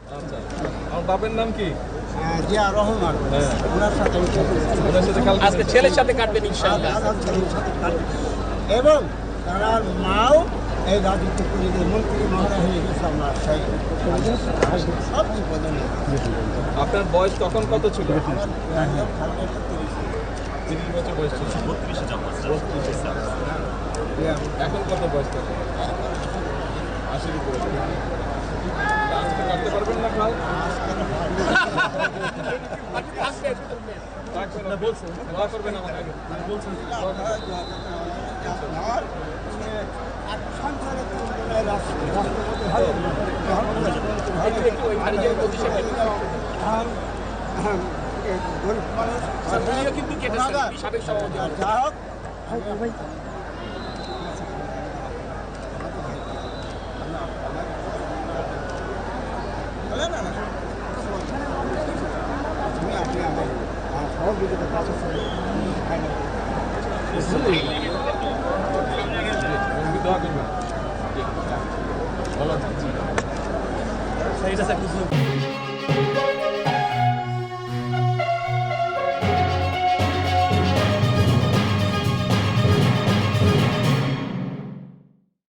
আচ্ছা, আমার বাপের নাম কি? জিয়া রহমান। হ্যাঁ, ওনার সাথে ওনার সাথে কালকে আজকে ছেলের সাথে কাটবেন ইনশাআল্লাহ। এবং তার মাও এই রাজত্ব করে যে মন্ত্রী মহোদয় হয়ে গেছে আমরা সেই সব বিপদে নেই। আপনার বয়স তখন কত ছিল? আমার 30 বছর বয়স ছিল। 32 সাল। এখন কত বয়স থাকে? 80 উপরে। আজকে কাটতে পারবেন না খাল? থাকবেন না বলছেন, দোয়া করবেন আমাকে। বলছেন কিন্তু কেটেছেন সাবেক সভাপতি। যা হোক আপনি আমার সহযোগিতা কাছে দোয়া করবেন। ভালো থাকবেন।